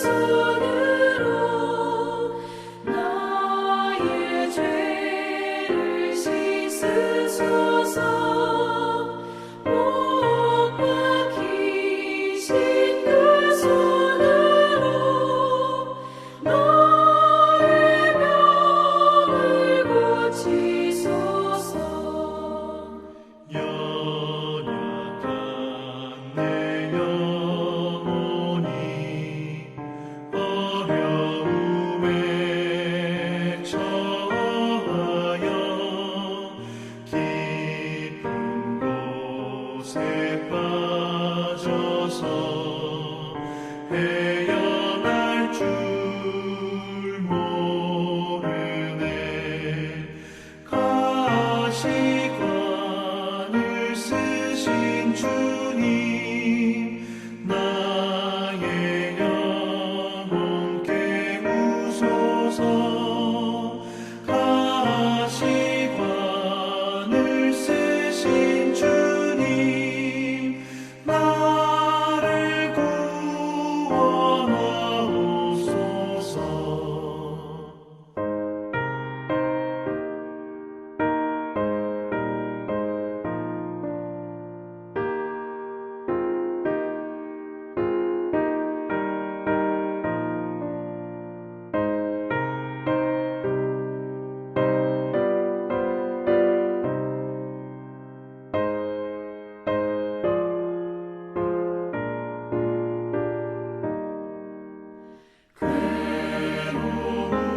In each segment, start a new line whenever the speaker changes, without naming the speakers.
손으로 나의 죄를 씻으소서. 못 박히신 그 손으로 나의 병을 고치소서.
연약한 내 영혼이 어려움에 처하여 깊은 곳에 빠져서 헤어날 줄 모르네. 가시관을 쓰신 주님, 나의 영혼 깨우소서. 가시관을 쓰신 주님, 나를 구원하옵소서.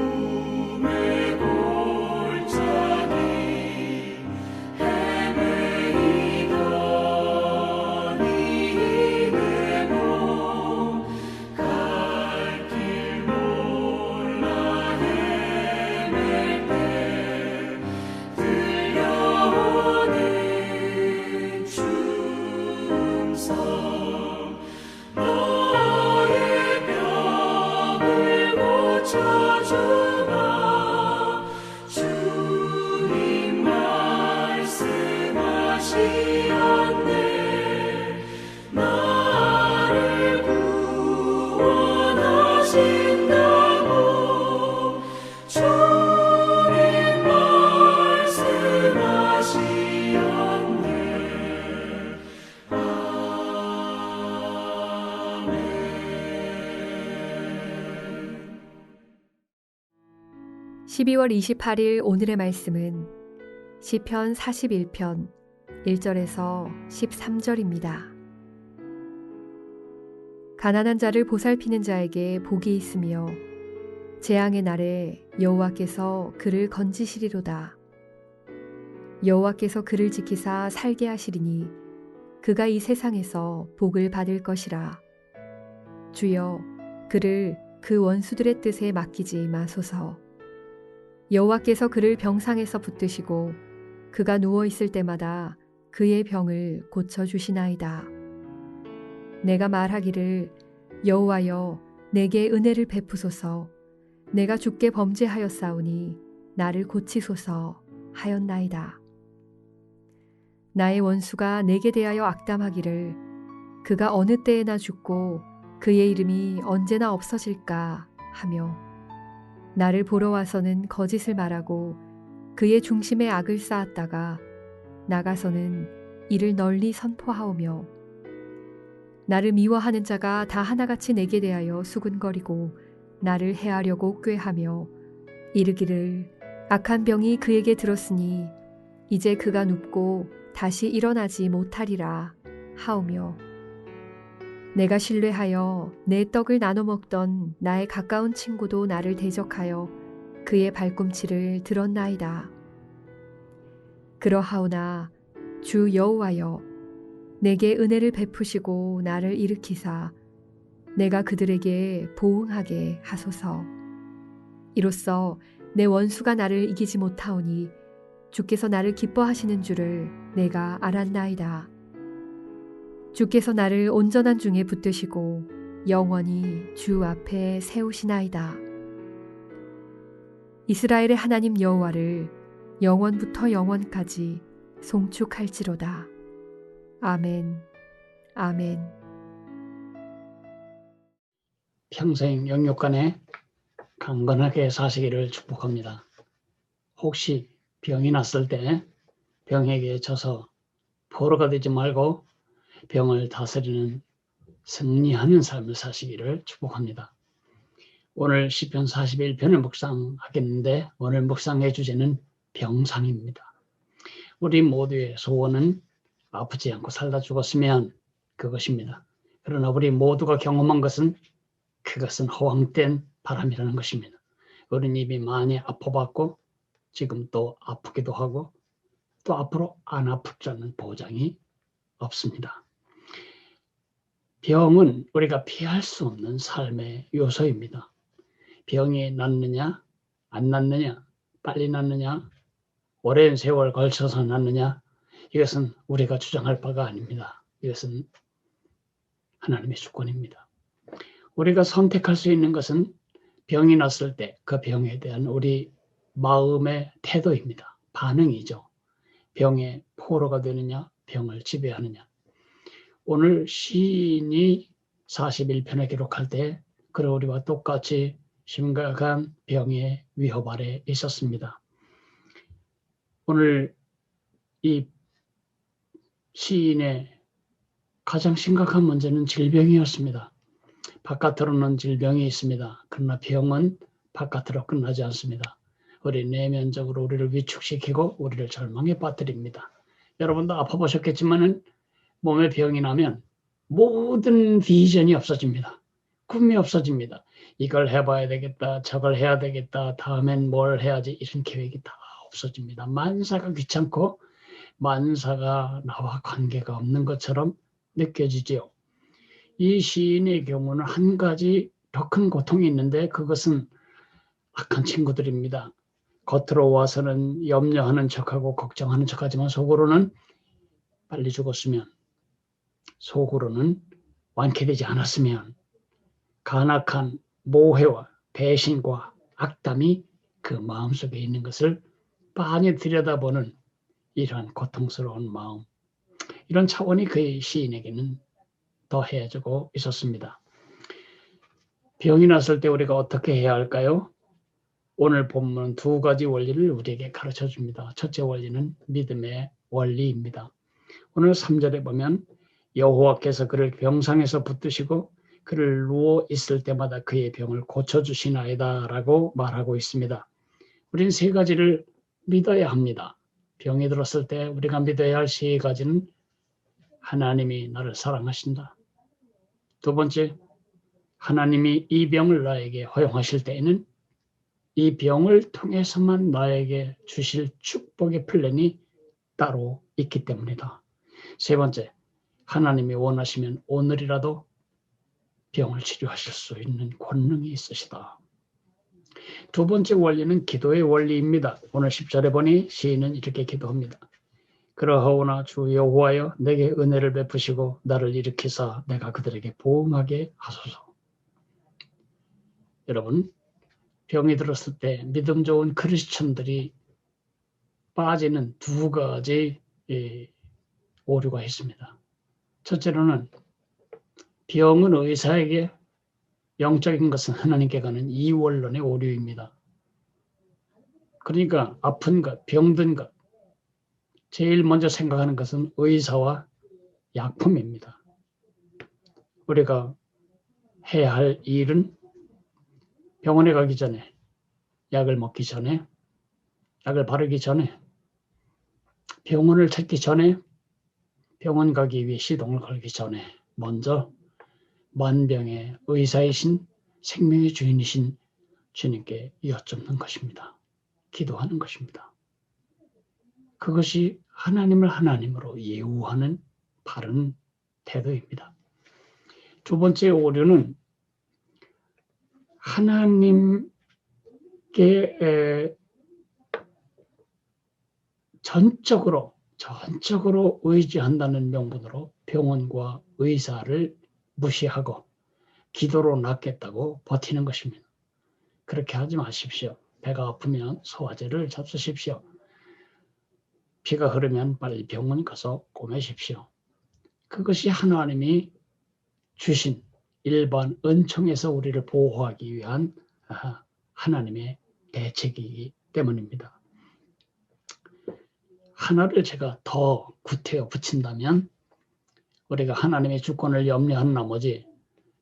괴로움의 골짜기 헤매이던 이 내 몸, 갈 길 몰라 헤맬 때 들려오는 충성, 너의 병을 고쳐주마. 주님 말씀하시었네. 나를 구원하신다고. 주님 말씀하시었네. 아멘.
12월 28일 오늘의 말씀은 시편 41편 1절에서 13절입니다. 가난한 자를 보살피는 자에게 복이 있으며 재앙의 날에 여호와께서 그를 건지시리로다. 여호와께서 그를 지키사 살게 하시리니 그가 이 세상에서 복을 받을 것이라. 주여, 그를 그 원수들의 뜻에 맡기지 마소서. 여호와께서 그를 병상에서 붙드시고 그가 누워 있을 때마다 그의 병을 고쳐주시나이다. 내가 말하기를 여호와여, 내게 은혜를 베푸소서. 내가 주께 범죄하였사오니 나를 고치소서 하였나이다. 나의 원수가 내게 대하여 악담하기를 그가 어느 때에나 죽고 그의 이름이 언제나 없어질까 하며, 나를 보러 와서는 거짓을 말하고 그의 중심에 악을 쌓았다가 나가서는 이를 널리 선포하오며, 나를 미워하는 자가 다 하나같이 내게 대하여 수군거리고 나를 해하려고 꾀하며 이르기를 악한 병이 그에게 들었으니 이제 그가 눕고 다시 일어나지 못하리라 하오며, 내가 신뢰하여 내 떡을 나눠 먹던 나의 가까운 친구도 나를 대적하여 그의 발꿈치를 들었나이다. 그러하오나 주 여호와여, 내게 은혜를 베푸시고 나를 일으키사 내가 그들에게 보응하게 하소서. 이로써 내 원수가 나를 이기지 못하오니 주께서 나를 기뻐하시는 줄을 내가 알았나이다. 주께서 나를 온전한 중에 붙드시고 영원히 주 앞에 세우시나이다. 이스라엘의 하나님 여호와를 영원부터 영원까지 송축할지로다. 아멘. 아멘.
평생 영육간에 강건하게 사시기를 축복합니다. 혹시 병이 났을 때 병에게 져서 포로가 되지 말고 병을 다스리는 승리하는 삶을 사시기를 축복합니다. 오늘 시편 41편을 묵상하겠는데 오늘 묵상의 주제는 병상입니다. 우리 모두의 소원은 아프지 않고 살다 죽었으면 그것입니다. 그러나 우리 모두가 경험한 것은 그것은 허황된 바람이라는 것입니다. 우리는 이미 많이 아파봤고 지금 또 아프기도 하고 또 앞으로 안 아플 줄은 보장이 없습니다. 병은 우리가 피할 수 없는 삶의 요소입니다. 병이 낫느냐 안 낫느냐 빨리 낫느냐 오랜 세월 걸쳐서 낫느냐 이것은 우리가 주장할 바가 아닙니다. 이것은 하나님의 주권입니다. 우리가 선택할 수 있는 것은 병이 났을 때 그 병에 대한 우리 마음의 태도입니다. 반응이죠. 병의 포로가 되느냐 병을 지배하느냐. 오늘 시인이 41편을 기록할 때 그런 우리와 똑같이 심각한 병의 위협 아래 있었습니다. 오늘 이 시인의 가장 심각한 문제는 질병이었습니다. 바깥으로는 질병이 있습니다. 그러나 병은 바깥으로 끝나지 않습니다. 우리 내면적으로 우리를 위축시키고 우리를 절망에 빠뜨립니다. 여러분도 아파보셨겠지만 몸에 병이 나면 모든 비전이 없어집니다. 꿈이 없어집니다. 이걸 해봐야 되겠다, 저걸 해야 되겠다, 다음엔 뭘 해야지 이런 계획이 다 없어집니다. 만사가 귀찮고 만사가 나와 관계가 없는 것처럼 느껴지지요. 이 시인의 경우는 한 가지 더 큰 고통이 있는데 그것은 악한 친구들입니다. 겉으로 와서는 염려하는 척하고 걱정하는 척하지만 속으로는 빨리 죽었으면, 속으로는 완쾌되지 않았으면 간악한 모해와 배신과 악담이 그 마음속에 있는 것을 빤히 들여다보는 이러한 고통스러운 마음, 이런 차원이 그의 시인에게는 더해지고 있었습니다. 병이 났을 때 우리가 어떻게 해야 할까요? 오늘 본문은 두 가지 원리를 우리에게 가르쳐 줍니다. 첫째 원리는 믿음의 원리입니다. 오늘 3절에 보면 여호와께서 그를 병상에서 붙드시고 그를 누워 있을 때마다 그의 병을 고쳐주시나이다 라고 말하고 있습니다. 우리는 세 가지를 믿어야 합니다. 병이 들었을 때 우리가 믿어야 할 세 가지는 하나님이 나를 사랑하신다. 두 번째, 하나님이 이 병을 나에게 허용하실 때에는 이 병을 통해서만 나에게 주실 축복의 플랜이 따로 있기 때문이다. 세 번째, 하나님이 원하시면 오늘이라도 병을 치료하실 수 있는 권능이 있으시다. 두 번째 원리는 기도의 원리입니다. 오늘 10절에 보니 시인은 이렇게 기도합니다. 그러하오나 주 여호와여 내게 은혜를 베푸시고 나를 일으키사 내가 그들에게 보응하게 하소서. 여러분, 병이 들었을 때 믿음 좋은 크리스천들이 빠지는 두 가지 오류가 있습니다. 첫째로는 병은 의사에게, 영적인 것은 하나님께 가는 이원론의 오류입니다. 그러니까 아픈 것, 병든 것, 제일 먼저 생각하는 것은 의사와 약품입니다. 우리가 해야 할 일은 병원에 가기 전에, 약을 먹기 전에, 약을 바르기 전에, 병원을 찾기 전에, 병원 가기 위해 시동을 걸기 전에 먼저 만병의 의사이신 생명의 주인이신 주님께 여쭙는 것입니다. 기도하는 것입니다. 그것이 하나님을 하나님으로 예우하는 바른 태도입니다. 두 번째 오류는 하나님께 전적으로 의지한다는 명분으로 병원과 의사를 무시하고 기도로 낫겠다고 버티는 것입니다. 그렇게 하지 마십시오. 배가 아프면 소화제를 잡수십시오. 피가 흐르면 빨리 병원 가서 꼬매십시오. 그것이 하나님이 주신 일반 은총에서 우리를 보호하기 위한 하나님의 대책이기 때문입니다. 하나를 제가 더 구태여 붙인다면 우리가 하나님의 주권을 염려한 나머지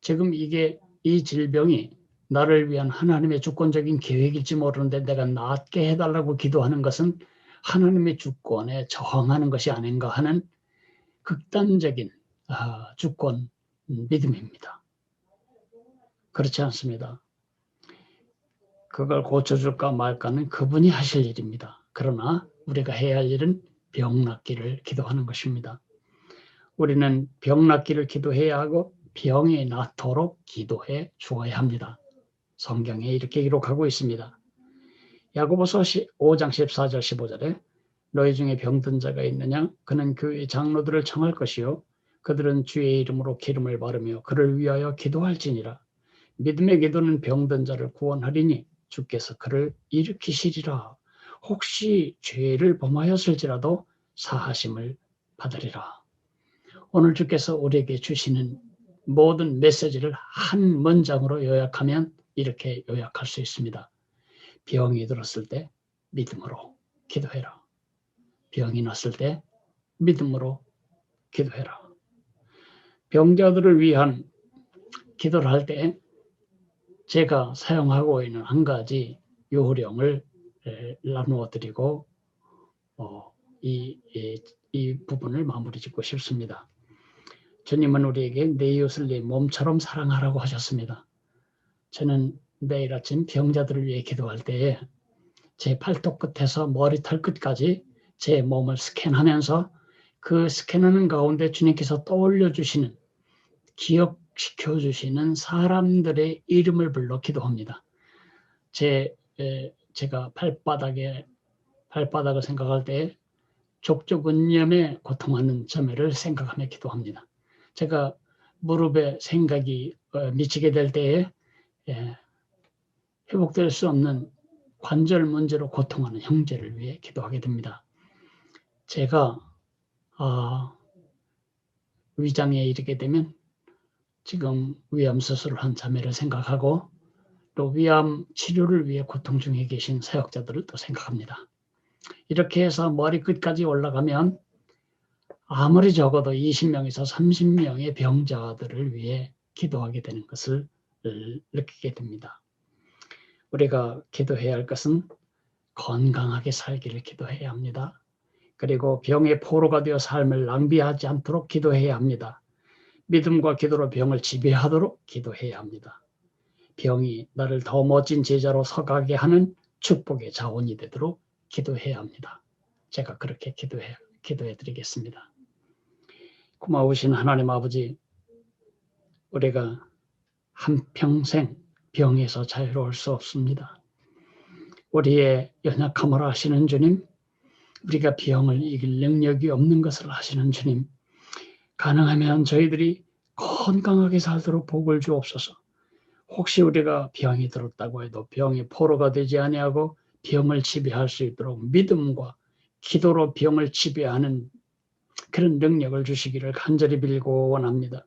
지금 이 질병이 나를 위한 하나님의 주권적인 계획일지 모르는데 내가 낫게 해달라고 기도하는 것은 하나님의 주권에 저항하는 것이 아닌가 하는 극단적인 주권 믿음입니다. 그렇지 않습니다. 그걸 고쳐줄까 말까는 그분이 하실 일입니다. 그러나 우리가 해야 할 일은 병 낫기를 기도하는 것입니다. 우리는 병 낫기를 기도해야 하고 병이 낫도록 기도해 주어야 합니다. 성경에 이렇게 기록하고 있습니다. 야고보서 5장 14절 15절에 너희 중에 병든 자가 있느냐? 그는 교회 장로들을 청할 것이요 그들은 주의 이름으로 기름을 바르며 그를 위하여 기도할지니라. 믿음의 기도는 병든 자를 구원하리니 주께서 그를 일으키시리라. 혹시 죄를 범하였을지라도 사하심을 받으리라. 오늘 주께서 우리에게 주시는 모든 메시지를 한 문장으로 요약하면 이렇게 요약할 수 있습니다. 병이 들었을 때 믿음으로 기도해라. 병이 났을 때 믿음으로 기도해라. 병자들을 위한 기도를 할 때 제가 사용하고 있는 한 가지 요령을 나누어 드리고 이 부분을 마무리 짓고 싶습니다. 주님은 우리에게 내 이웃을 내 몸처럼 사랑하라고 하셨습니다. 저는 매일 아침 병자들을 위해 기도할 때에 제 팔뚝 끝에서 머리털 끝까지 제 몸을 스캔하면서 그 스캔하는 가운데 주님께서 떠올려 주시는, 기억시켜 주시는 사람들의 이름을 불러 기도합니다. 제가 발바닥을 생각할 때 족저근염에 고통하는 자매를 생각하며 기도합니다. 제가 무릎에 생각이 미치게 될 때에 회복될 수 없는 관절 문제로 고통하는 형제를 위해 기도하게 됩니다. 제가 위장에 이르게 되면 지금 위암 수술을 한 자매를 생각하고 또 위암 치료를 위해 고통 중에 계신 사역자들을 또 생각합니다. 이렇게 해서 머리 끝까지 올라가면 아무리 적어도 20명에서 30명의 병자들을 위해 기도하게 되는 것을 느끼게 됩니다. 우리가 기도해야 할 것은 건강하게 살기를 기도해야 합니다. 그리고 병의 포로가 되어 삶을 낭비하지 않도록 기도해야 합니다. 믿음과 기도로 병을 지배하도록 기도해야 합니다. 병이 나를 더 멋진 제자로 서가게 하는 축복의 자원이 되도록 기도해야 합니다. 제가 그렇게 기도해 드리겠습니다. 고마우신 하나님 아버지, 우리가 한평생 병에서 자유로울 수 없습니다. 우리의 연약함을 아시는 주님, 우리가 병을 이길 능력이 없는 것을 아시는 주님, 가능하면 저희들이 건강하게 살도록 복을 주옵소서. 혹시 우리가 병이 들었다고 해도 병이 포로가 되지 아니하고 병을 지배할 수 있도록 믿음과 기도로 병을 지배하는 그런 능력을 주시기를 간절히 빌고 원합니다.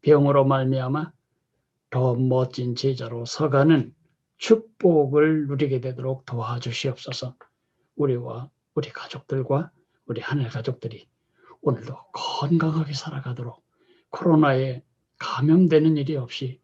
병으로 말미암아 더 멋진 제자로 서가는 축복을 누리게 되도록 도와주시옵소서. 우리와 우리 가족들과 우리 하늘 가족들이 오늘도 건강하게 살아가도록 코로나에 감염되는 일이 없이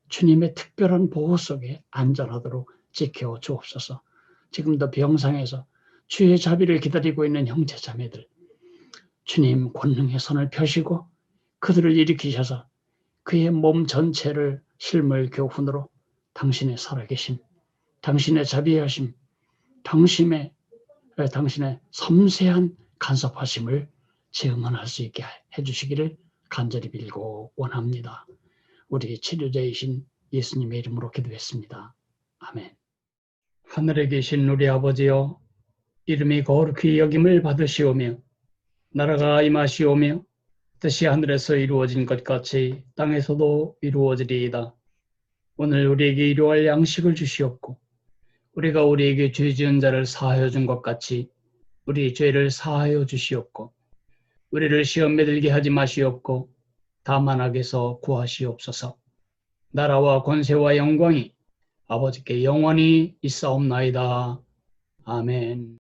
주님의 특별한 보호 속에 안전하도록 지켜 주옵소서. 지금도 병상에서 주의 자비를 기다리고 있는 형제 자매들, 주님 권능의 손을 펴시고 그들을 일으키셔서 그의 몸 전체를 실물 교훈으로 당신의 살아계심, 당신의 자비하심, 당신의 섬세한 간섭하심을 증언할 수 있게 해주시기를 간절히 빌고 원합니다. 우리 치료자이신 예수님의 이름으로 기도했습니다. 아멘. 하늘에 계신 우리 아버지여, 이름이 거룩히 여김을 받으시오며 나라가 임하시오며 뜻이 하늘에서 이루어진 것 같이 땅에서도 이루어지리이다. 오늘 우리에게 일용할 양식을 주시옵고 우리가 우리에게 죄 지은 자를 사하여 준 것 같이 우리 죄를 사하여 주시옵고 우리를 시험에 들게 하지 마시옵고 다만 악에서 구하시옵소서. 나라와 권세와 영광이 아버지께 영원히 있사옵나이다. 아멘.